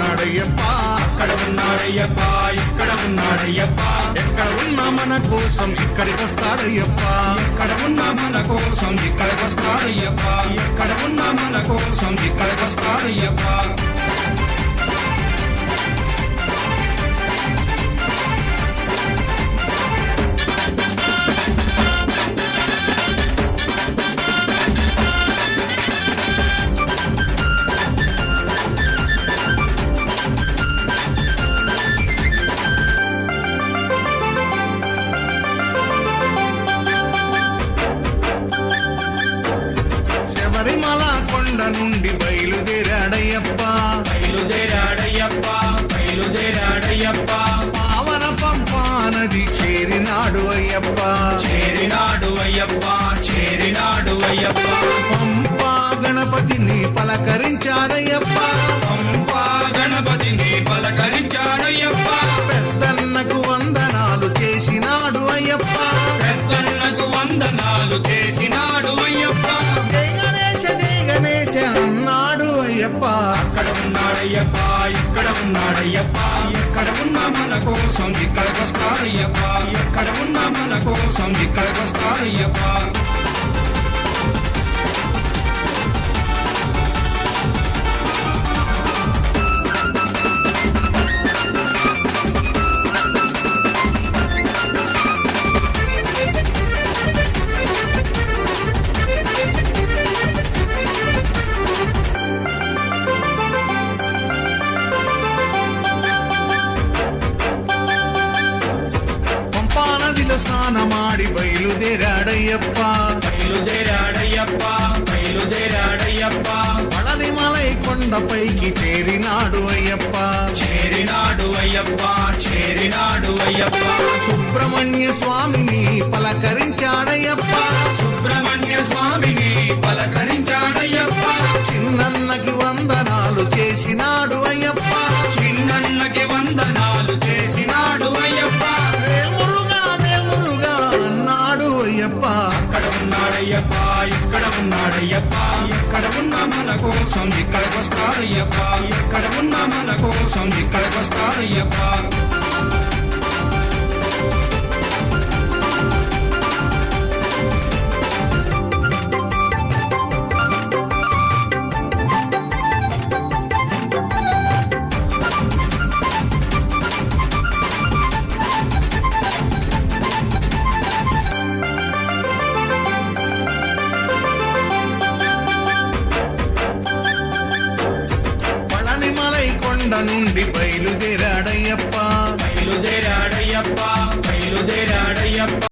ఉన్నాడయ్యప్ప, అక్కడ ఉన్నాడయ్యప్ప, ఇక్కడ ఉన్నాడయ్యప్ప, ఎక్కడ ఉన్నా మన కోసం ఇక్కడికి వస్తాడయ్యప్ప, ఎక్కడ ఉన్నా మన కోసం ఇక్కడికి వస్తాడయ్యప్ప, ఎక్కడ ఉన్నా మన కోసం ఇక్కడికి వస్తాడయ్యప్ప. శబరిమల కొండ నుండి బయలుదేరాడయ్యప్ప, బయలుదేరాడయ్యప్ప, బయలుదేరాడయ్యప్ప, పావన పంపా నది చేరినాడు అయ్యప్ప, చేరినాడు అయ్యప్ప, చేరినాడు అయ్యప్ప, పంపా గణపతిని పలకరించాడయ్యప్ప, పంపా గణపతిని పలకరించాడయ్యప్ప, పెద్దన్నకు వందనాలు చేసినాడు అయ్యప్ప, పెద్దన్నకు వందనాలు చేసినాడు అయ్యప్ప. జై గణేశ జై గణేశ అన్నాడు అయ్యప్ప, అక్కడ ఉన్నాడయ్యప్ప, ఇక్కడ ఉన్నాడయ్యప్ప, ఎక్కడ ఉన్నా మన కోసం ఇక్కడికి వస్తాడయ్యప్ప, ఎక్కడ ఉన్నా మన కోసం ఇక్కడికి వస్తాడయ్యప్ప. పంపా నదిలో స్నానమాడి బయలుదేరాడయ్యప్ప, బయలుదేరాడయ్యప్ప, బయలుదేరాడయ్యప్ప, పళనిమలై కొండపైకి చేరినాడు అయ్యప్ప, చేరినాడు అయ్యప్ప, చేరినాడు అయ్యప్ప, సుబ్రహ్మణ్య స్వామిని పలకరించాడయ్యప్ప, సుబ్రహ్మణ్య స్వామిని పలకరించాడయ్యప్ప, చిన్నన్నకి వందనాలు చేసినాడు అయ్యప్ప, చిన్నన్నకి వందనాలు చేసినాడు అయ్యప్ప. వేల్మురుగా వేల్మురుగా అన్నాడు అయ్యప్ప, అక్కడ ఉన్నాడయ్యప్ప, ఇక్కడ ఉన్నాడయ్యప్ప, ఎక్కడ ఉన్నా మన కోసం ఇక్కడికి వస్తాడయ్యప్ప, ఎక్కడ ఉన్నా మన కోసం ఇక్కడికి వస్తాడయ్యప్ప. పళనిమలై కొండ నుండి బయలుదేరాడయ్యప్ప, బయలుదేరాడయ్యప్ప, బయలుదేరాడయ్యప్ప,